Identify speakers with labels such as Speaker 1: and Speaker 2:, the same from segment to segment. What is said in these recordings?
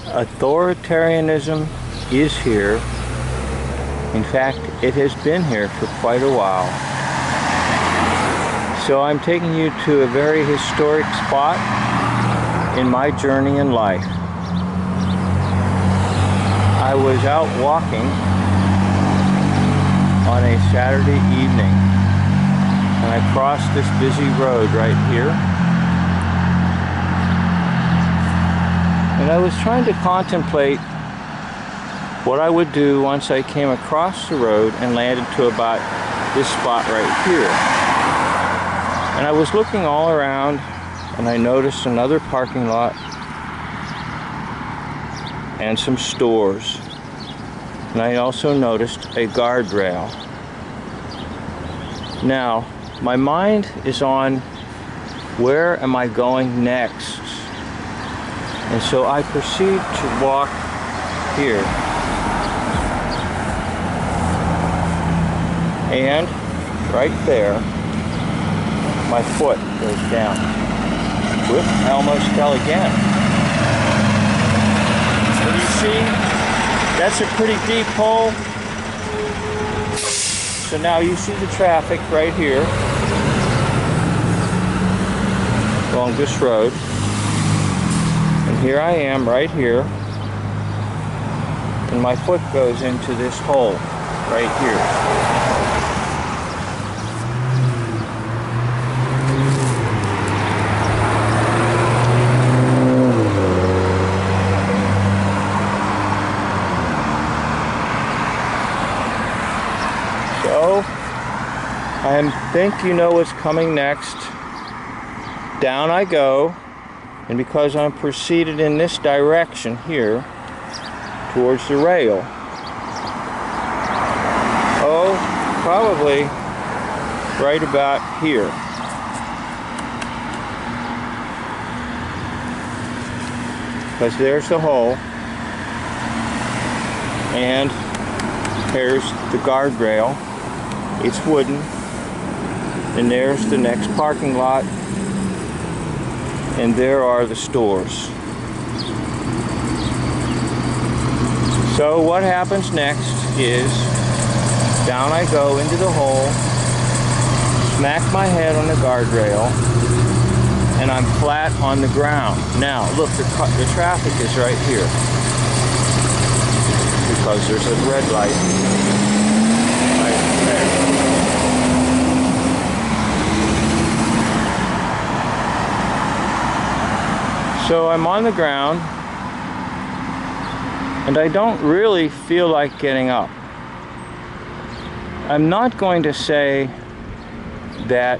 Speaker 1: Authoritarianism is here. In fact, it has been here for quite a while. So I'm taking you to a very historic spot in my journey in life. I was out walking on a Saturday evening, and I crossed this busy road right here. And I was trying to contemplate what I would do once I came across the road and landed to about this spot right here. And I was looking all around, and I noticed another parking lot and some stores. And I also noticed a guardrail. Now, my mind is on where am I going next? And so I proceed to walk here. And right there, my foot goes down. Whoop, I almost fell again. Can you see? That's a pretty deep hole. So now you see the traffic right here along this road. And here I am right here. And my foot goes into this hole right here. I think you know what's coming next. Down I go, and because I'm proceeded in this direction here, towards the rail, oh, probably right about here. Because there's the hole, and there's the guardrail. It's wooden. And there's the next parking lot, and there are the stores. So what happens next is down I go into the hole, smack my head on the guardrail, and I'm flat on the ground. Now look, the traffic is right here because there's a red light right there. So I'm on the ground, and I don't really feel like getting up. I'm not going to say that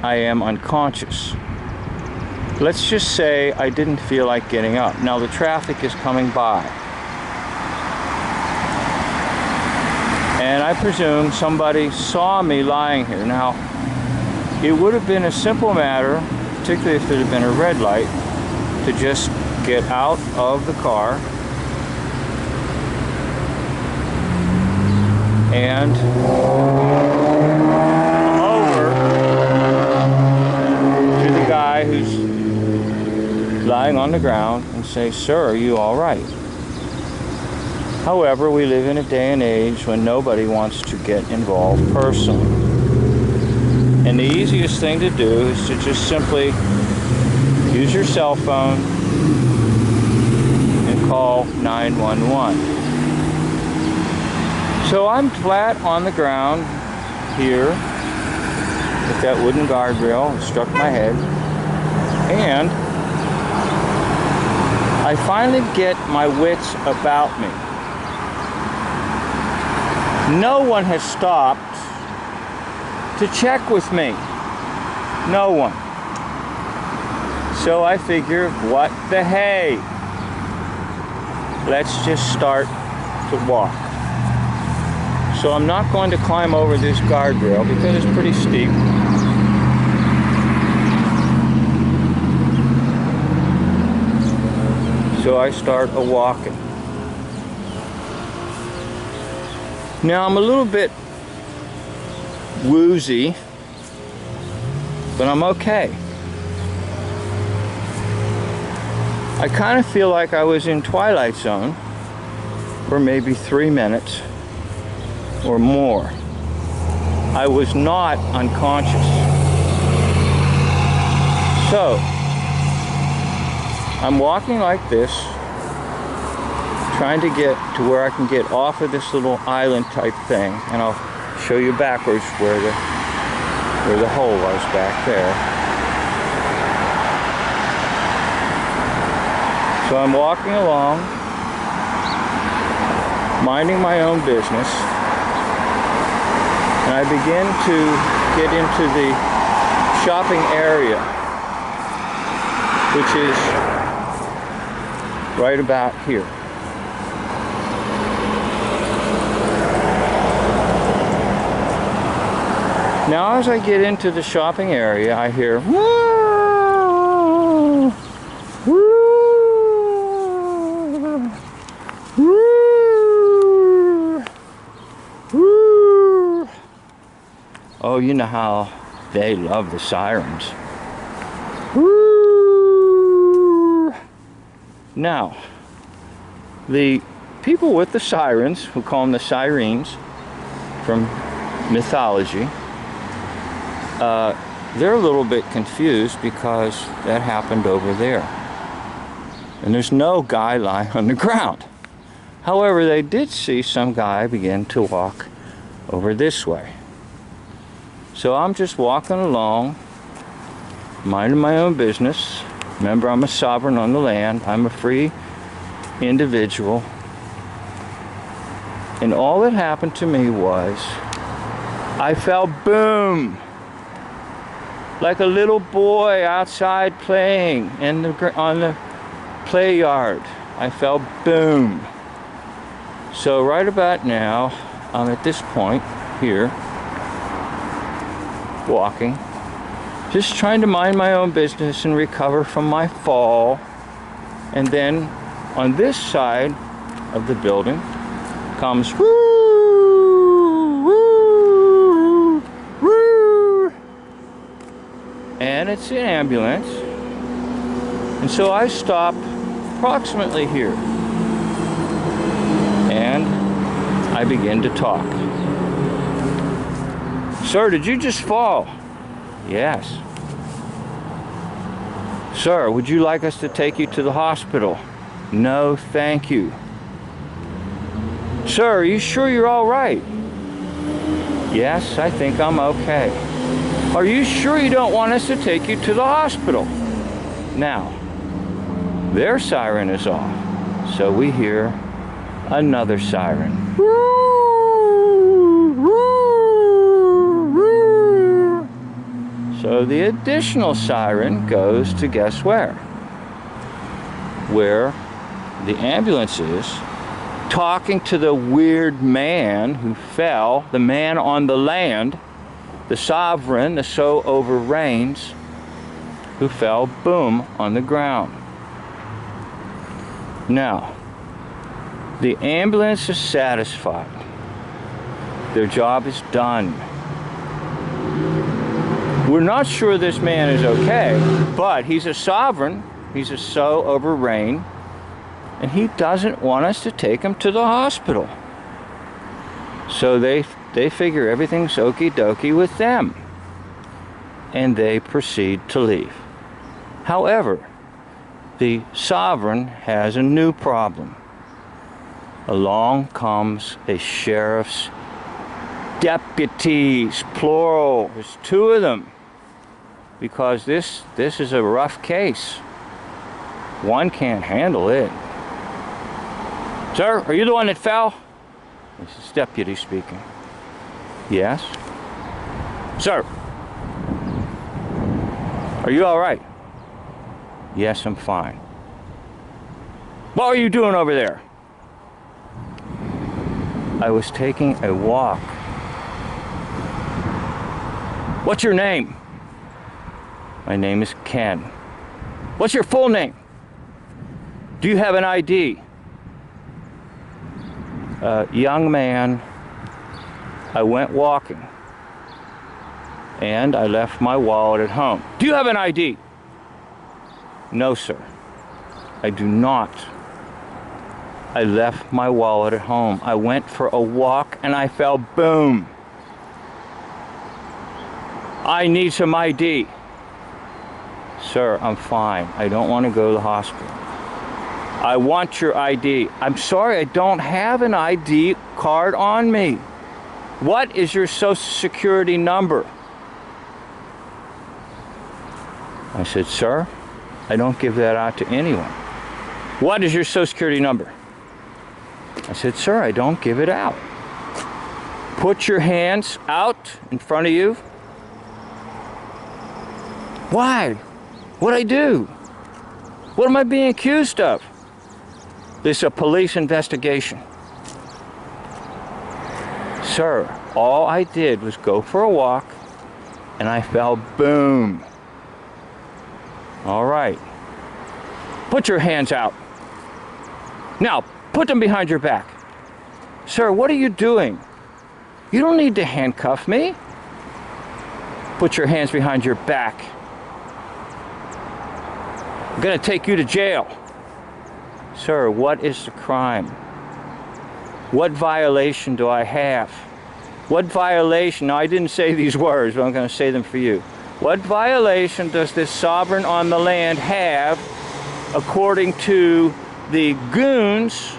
Speaker 1: I am unconscious. Let's just say I didn't feel like getting up. Now the traffic is coming by. And I presume somebody saw me lying here. Now, it would have been a simple matter, particularly if there had been a red light, to just get out of the car and over to the guy who's lying on the ground and say, "Sir, are you all right?" However, we live in a day and age when nobody wants to get involved personally. And the easiest thing to do is to just simply use your cell phone and call 911. So I'm flat on the ground here with that wooden guardrail and struck my head, and I finally get my wits about me. No one has stopped to check with me. No one. So I figure, what the hey? Let's just start to walk. So I'm not going to climb over this guardrail because it's pretty steep. So I start a-walking. Now I'm a little bit woozy, but I'm okay. I kind of feel like I was in Twilight Zone for maybe 3 minutes or more. I was not unconscious. So, I'm walking like this, trying to get to where I can get off of this little island type thing, and I'll show you backwards where the hole was back there. So I'm walking along, minding my own business, and I begin to get into the shopping area, which is right about here. Now as I get into the shopping area, I hear woo, woo, woo, woo. Oh, you know how they love the sirens. Woo. Now, the people with the sirens, who call them the sirens from mythology, they're a little bit confused because that happened over there. And there's no guy lying on the ground. However, they did see some guy begin to walk over this way. So I'm just walking along, minding my own business. Remember, I'm a sovereign on the land. I'm a free individual. And all that happened to me was I fell boom, like a little boy outside playing on the play yard. I fell boom. So right about now, I'm at this point here, walking, just trying to mind my own business and recover from my fall. And then on this side of the building comes woo, woo, woo, and it's an ambulance. And so I stop approximately here and I begin to talk. Sir, did you just fall? Yes. Sir, would you like us to take you to the hospital? No, thank you. Sir, are you sure you're all right? Yes, I think I'm okay. Are you sure you don't want us to take you to the hospital? Now, their siren is off, so we hear another siren. So the additional siren goes to guess where? Where the ambulance is, talking to the weird man who fell, the man on the land, the sovereign, the so over reigns, who fell boom on the ground. Now, the ambulance is satisfied. Their job is done. We're not sure this man is okay, but he's a sovereign, he's a so over reign, and he doesn't want us to take him to the hospital. So they figure everything's okie dokie with them, and they proceed to leave. However, the sovereign has a new problem. Along comes a sheriff's deputies, plural. There's 2 of them, because this is a rough case. One can't handle it. Sir, are you the one that fell? This is deputy speaking. Yes. Sir, are you all right? Yes, I'm fine. What are you doing over there? I was taking a walk. What's your name? My name is Ken. What's your full name? Do you have an ID? Young man, I went walking and I left my wallet at home. Do you have an ID? No, sir. I do not. I left my wallet at home. I went for a walk and I fell, boom. I need some ID. Sir, I'm fine. I don't want to go to the hospital. I want your ID. I'm sorry, I don't have an ID card on me. What is your social security number? I said, sir, I don't give that out to anyone. What is your social security number? I said, sir, I don't give it out. Put your hands out in front of you. Why? What'd I do? What am I being accused of? This is a police investigation. Sir, all I did was go for a walk and I fell, boom. All right. Put your hands out. Now, put them behind your back. Sir, what are you doing? You don't need to handcuff me. Put your hands behind your back. I'm going to take you to jail. Sir, what is the crime? What violation do I have? What violation? Now, I didn't say these words, but I'm going to say them for you. What violation does this sovereign on the land have according to the goons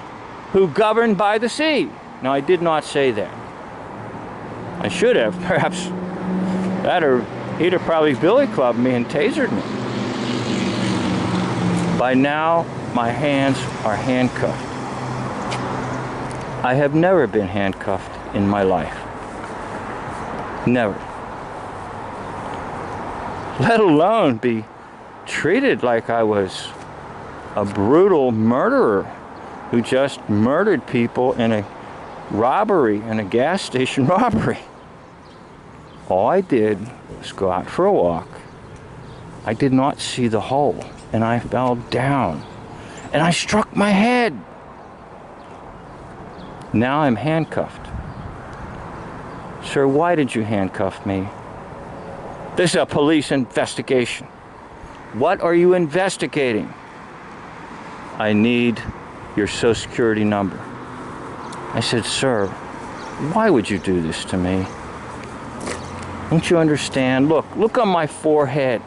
Speaker 1: who govern by the sea? Now, I did not say that. I should have, perhaps. That or he'd have probably billy clubbed me and tasered me. By now, my hands are handcuffed. I have never been handcuffed in my life. Never. Let alone be treated like I was a brutal murderer who just murdered people in a robbery, in a gas station robbery. All I did was go out for a walk. I did not see the hole, and I fell down, and I struck my head. Now I'm handcuffed. Sir, why did you handcuff me? This is a police investigation. What are you investigating? I need your social security number. I said, sir, why would you do this to me? Don't you understand? Look on my forehead.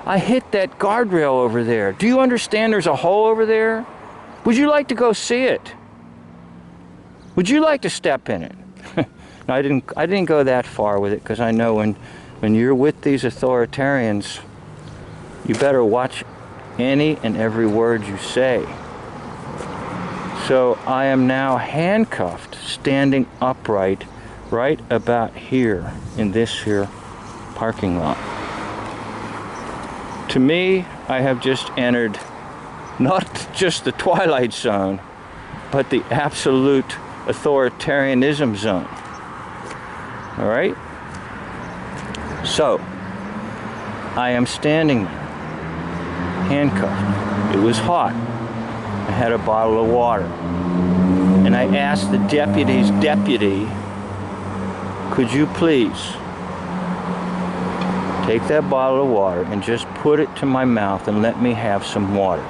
Speaker 1: I hit that guardrail over there. Do you understand there's a hole over there? Would you like to go see it? Would you like to step in it? No, I didn't go that far with it, because I know when you're with these authoritarians, you better watch any and every word you say. So I am now handcuffed, standing upright, right about here in this here parking lot. To me, I have just entered not just the twilight zone, but the absolute authoritarianism zone. All right? So, I am standing there, handcuffed. It was hot. I had a bottle of water. And I asked the deputy's deputy, could you please take that bottle of water and just put it to my mouth and let me have some water?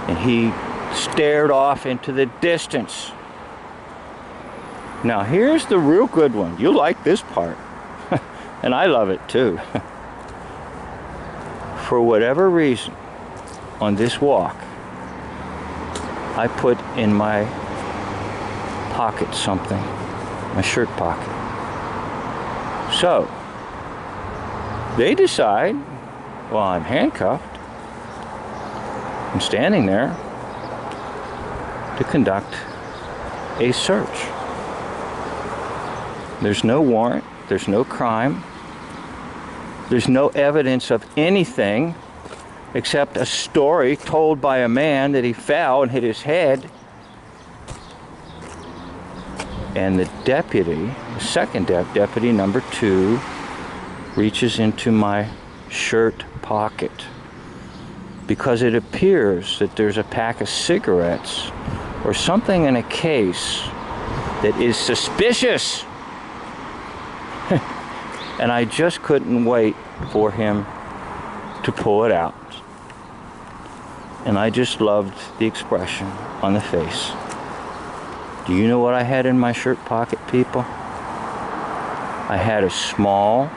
Speaker 1: And he stared off into the distance. Now here's the real good one. You'll like this part. And I love it too. For whatever reason, on this walk, I put in my pocket something, my shirt pocket. So, they decide, well, I'm handcuffed, I'm standing there, to conduct a search. There's no warrant, there's no crime, there's no evidence of anything except a story told by a man that he fell and hit his head. And the deputy, the second deputy, number 2, reaches into my shirt pocket because it appears that there's a pack of cigarettes or something in a case that is suspicious. And I just couldn't wait for him to pull it out. And I just loved the expression on the face. Do you know what I had in my shirt pocket, people? I had a small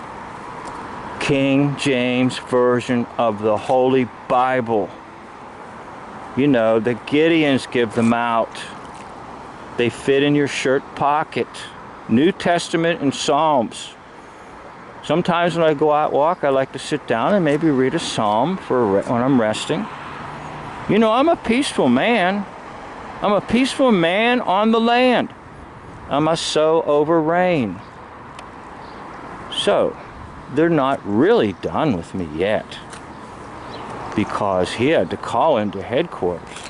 Speaker 1: King James version of the Holy Bible. You know, the Gideons give them out. They fit in your shirt pocket. New Testament and Psalms. Sometimes when I go out walk, I like to sit down and maybe read a psalm when I'm resting. You know, I'm a peaceful man. I'm a peaceful man on the land. I must sow over rain. So, they're not really done with me yet, because he had to call into headquarters.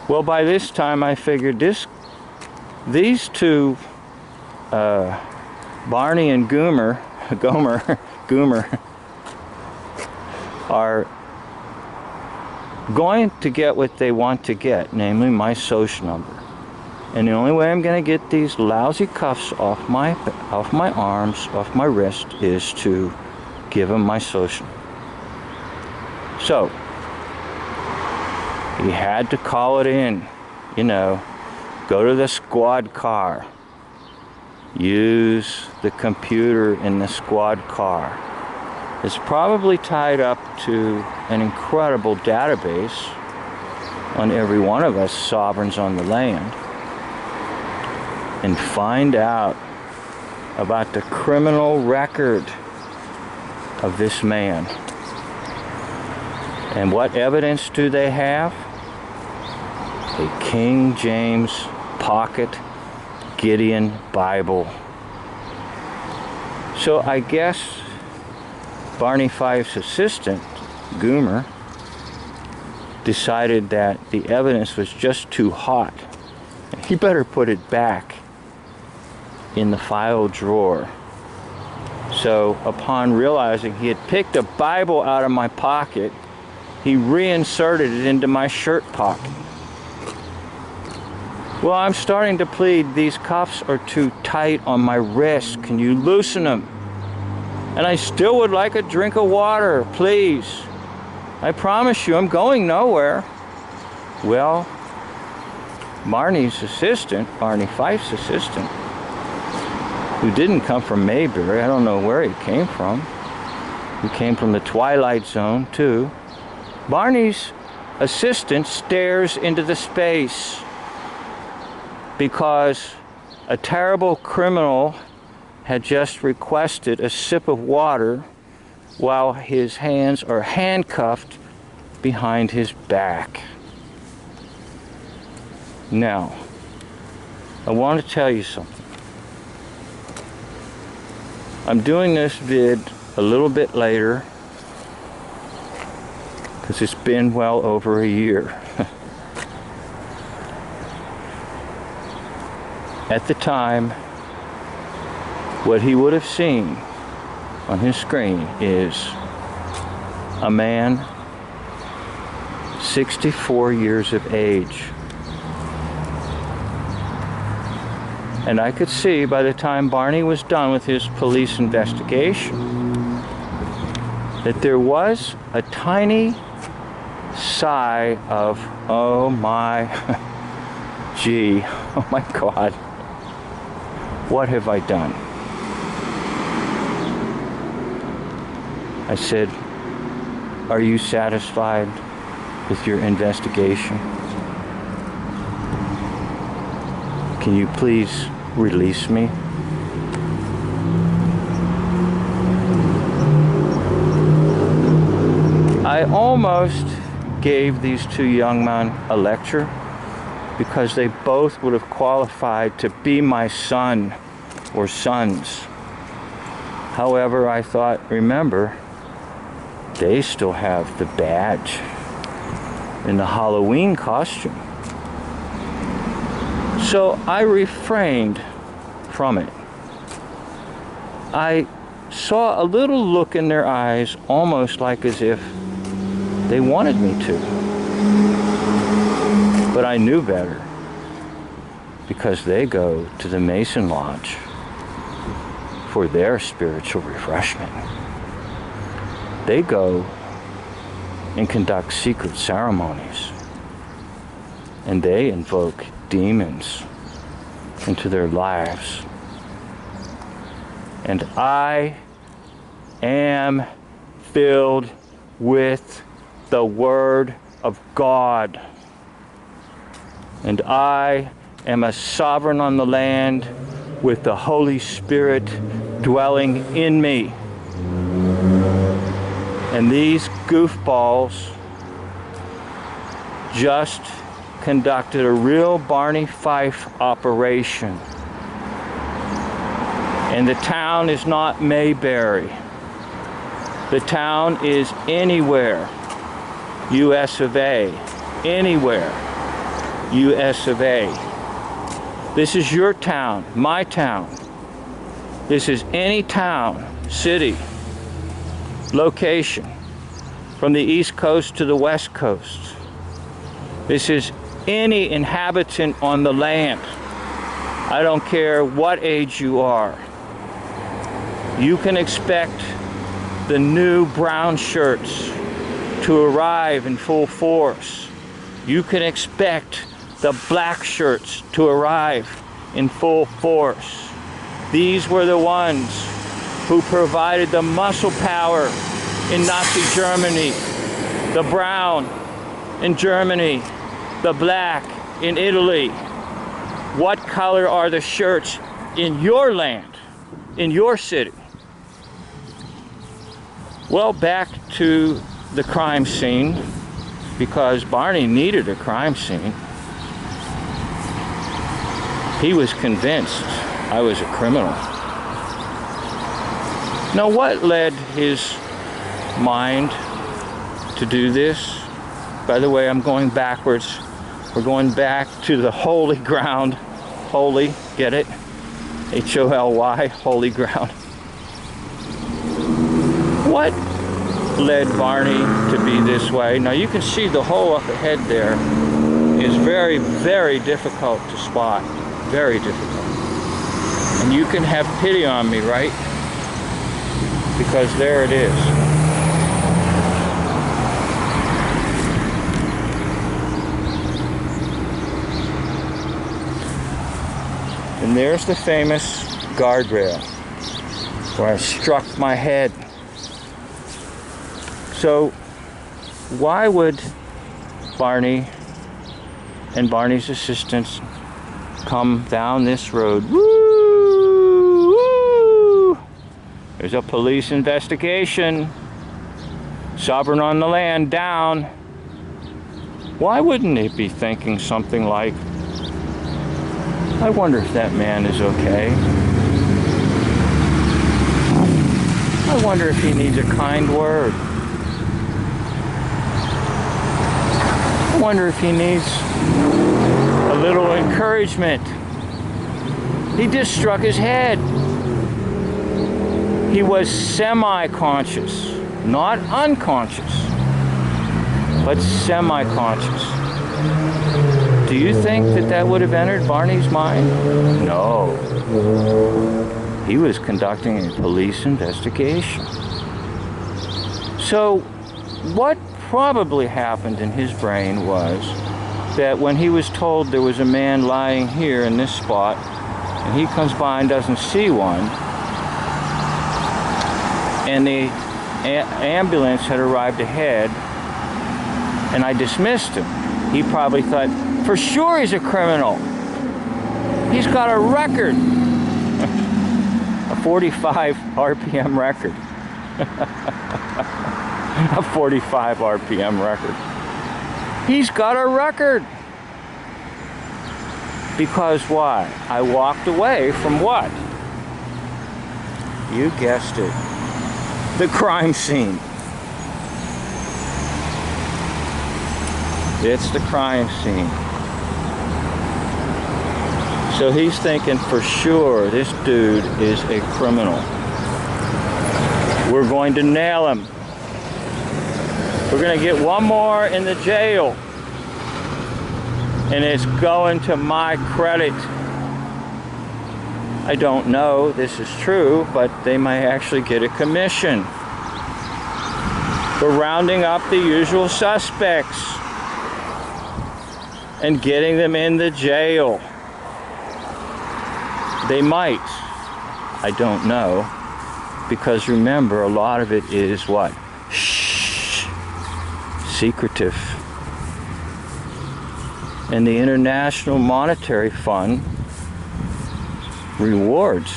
Speaker 1: Well, by this time I figured these two, Barney and Goomer, are going to get what they want to get, namely my social number. And the only way I'm going to get these lousy cuffs off my arms, off my wrist, is to give them my social. So, he had to call it in, you know, go to the squad car, use the computer in the squad car. It's probably tied up to an incredible database on every one of us sovereigns on the land, and find out about the criminal record of this man. And what evidence do they have? A King James pocket Gideon Bible. So I guess Barney Fife's assistant, Goomer, decided that the evidence was just too hot. He better put it back in the file drawer. So upon realizing he had picked a Bible out of my pocket, he reinserted it into my shirt pocket. Well, I'm starting to plead, these cuffs are too tight on my wrist. Can you loosen them? And I still would like a drink of water, please. I promise you, I'm going nowhere. Well, Barney's assistant, Barney Fife's assistant, who didn't come from Mayberry, I don't know where he came from. He came from the Twilight Zone, too. Barney's assistant stares into the space because a terrible criminal had just requested a sip of water while his hands are handcuffed behind his back. Now, I want to tell you something. I'm doing this vid a little bit later because it's been well over a year. At the time, what he would have seen on his screen is a man 64 years of age. And I could see by the time Barney was done with his police investigation that there was a tiny sigh of, oh my, gee, oh my God, what have I done? I said, are you satisfied with your investigation? Can you please release me? I almost gave these two young men a lecture because they both would have qualified to be my son or sons. However, I thought, remember, they still have the badge and the Halloween costume. So I refrained from it. I saw a little look in their eyes, almost like as if they wanted me to. But I knew better, because they go to the Mason Lodge for their spiritual refreshment. They go and conduct secret ceremonies. And they invoke demons into their lives. And I am filled with the Word of God. And I am a sovereign on the land with the Holy Spirit dwelling in me. And these goofballs just conducted a real Barney Fife operation. And the town is not Mayberry. The town is anywhere, US of A. Anywhere, US of A. This is your town, my town. This is any town, city, location, from the East Coast to the West Coast. This is any inhabitant on the land. I don't care what age you are. You can expect the new brown shirts to arrive in full force. You can expect the black shirts to arrive in full force. These were the ones who provided the muscle power in Nazi Germany, the brown in Germany, the black in Italy. What color are the shirts in your land, in your city? Well, back to the crime scene, because Barney needed a crime scene. He was convinced I was a criminal. Now, what led his mind to do this? By the way, I'm going backwards. We're going back to the holy ground. Holy, get it? H-O-L-Y, holy ground. What led Barney to be this way? Now you can see the hole up ahead there is very, very difficult to spot. Very difficult. And you can have pity on me, right? Because there it is. And there's the famous guardrail where I struck my head. So why would Barney and Barney's assistants come down this road? Woo! Woo! There's a police investigation. Sovereign on the land, down. Why wouldn't they be thinking something like, I wonder if that man is okay. I wonder if he needs a kind word. I wonder if he needs a little encouragement. He just struck his head. He was semi-conscious, not unconscious, but semi-conscious. Do you think that that would have entered Barney's mind? No. He was conducting a police investigation. So, what probably happened in his brain was that when he was told there was a man lying here in this spot, and he comes by and doesn't see one, and the ambulance had arrived ahead, and I dismissed him, he probably thought, for sure he's a criminal. He's got a record. A 45 RPM record. A 45 RPM record. He's got a record. Because why? I walked away from what? You guessed it. The crime scene. It's the crime scene. So he's thinking for sure this dude is a criminal. We're going to nail him. We're going to get one more in the jail. And it's going to my credit. I don't know this is true, but they might actually get a commission. We're rounding up the usual suspects and getting them in the jail. They might. I don't know. Because remember, a lot of it is what? Shh. Secretive. And the International Monetary Fund rewards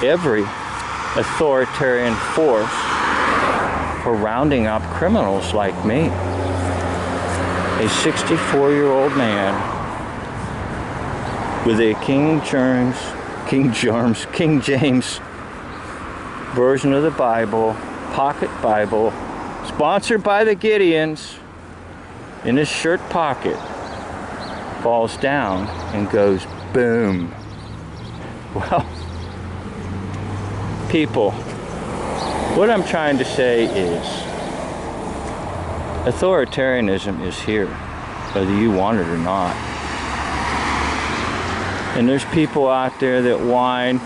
Speaker 1: every authoritarian force for rounding up criminals like me. A 64-year-old man with a King James version of the Bible, pocket Bible, sponsored by the Gideons, in his shirt pocket, falls down and goes boom. Well, people, what I'm trying to say is authoritarianism is here, whether you want it or not. And there's people out there that whine,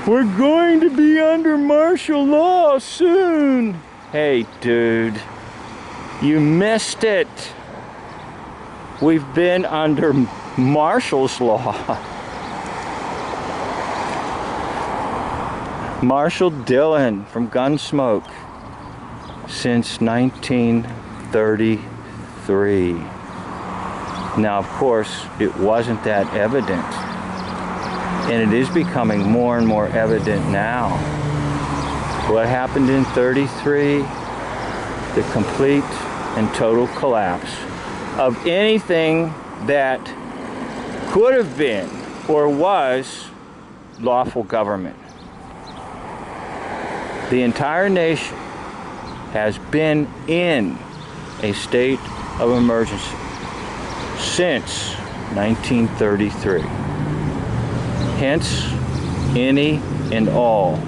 Speaker 1: we're going to be under martial law soon. Hey, dude, you missed it. We've been under Marshall's law. Marshall Dillon from Gunsmoke since 1933. Now, of course, it wasn't that evident. And it is becoming more and more evident now. What happened in 33? The complete and total collapse of anything that could have been or was lawful government. The entire nation has been in a state of emergency since 1933. Hence, any and all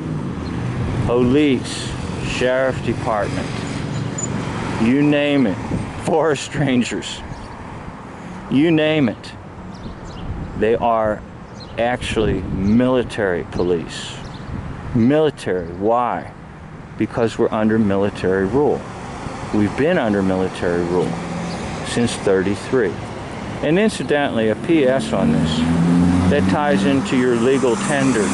Speaker 1: police, sheriff department, you name it, forest rangers, you name it, they are actually military police. Military. Why? Because we're under military rule. We've been under military rule since 33. And incidentally, a PS on this that ties into your legal tender.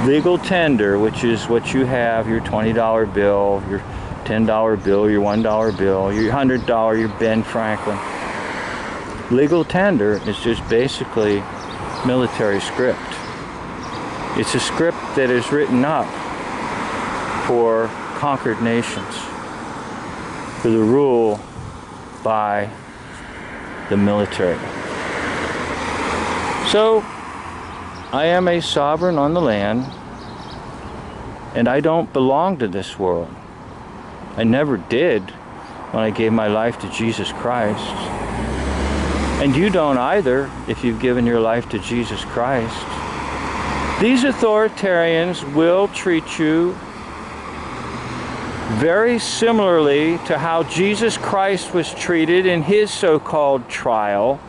Speaker 1: Legal tender, which is what you have, your $20 bill, your $10 bill, your $1 bill, your $100, your Ben Franklin. Legal tender is just basically military script. It's a script that is written up for conquered nations, for the rule by the military. So, I am a sovereign on the land, and I don't belong to this world. I never did when I gave my life to Jesus Christ. And you don't either if you've given your life to Jesus Christ. These authoritarians will treat you very similarly to how Jesus Christ was treated in his so-called trial,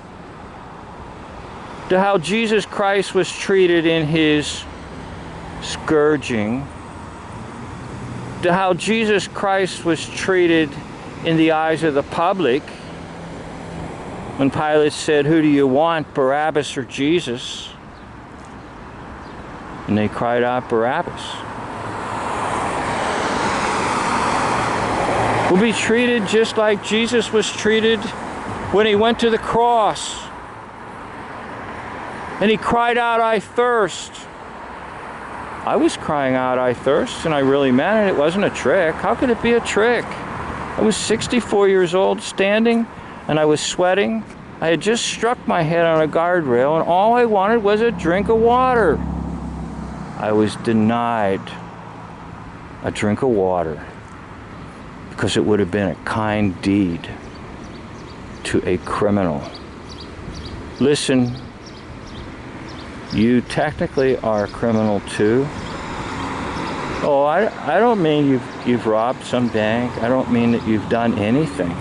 Speaker 1: to how Jesus Christ was treated in his scourging, to how Jesus Christ was treated in the eyes of the public when Pilate said, "Who do you want, Barabbas or Jesus?" And they cried out, "Barabbas." Will be treated just like Jesus was treated when he went to the cross. And he cried out, "I thirst." I was crying out, "I thirst," and I really meant it. It wasn't a trick. How could it be a trick? I was 64 years old, standing, and I was sweating. I had just struck my head on a guardrail, and all I wanted was a drink of water. I was denied a drink of water because it would have been a kind deed to a criminal. Listen, you technically are a criminal too. Oh, I don't mean you've robbed some bank. I don't mean that you've done anything.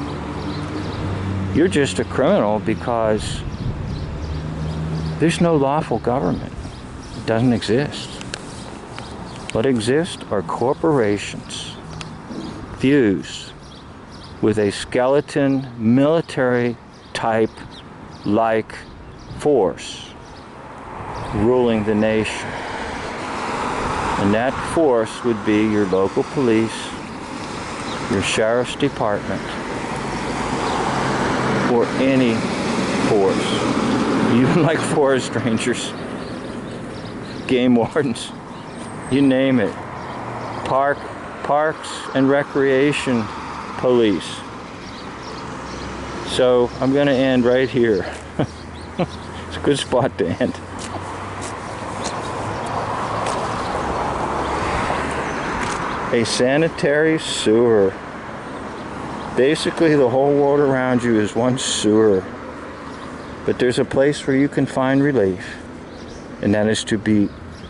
Speaker 1: You're just a criminal because there's no lawful government. It doesn't exist. What exists are corporations fused with a skeleton military type like force ruling the nation. And that force would be your local police, your sheriff's department, or any force, even like forest rangers, game wardens, you name it, parks and recreation police. So I'm going to end right here. It's a good spot to end. A sanitary sewer. Basically, the whole world around you is one sewer. But there's a place where you can find relief, and that is to be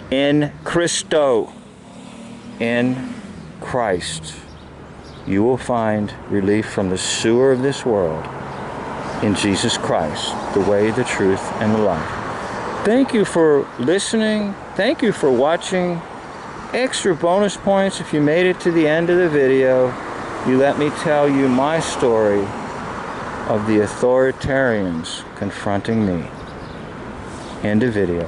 Speaker 1: in Christo, in Christ. You will find relief from the sewer of this world in Jesus Christ, the way, the truth, and the life. Thank you for listening. Thank you for watching. Extra bonus points if you made it to the end of the video. You let me tell you my story of the authoritarians confronting me. End of video.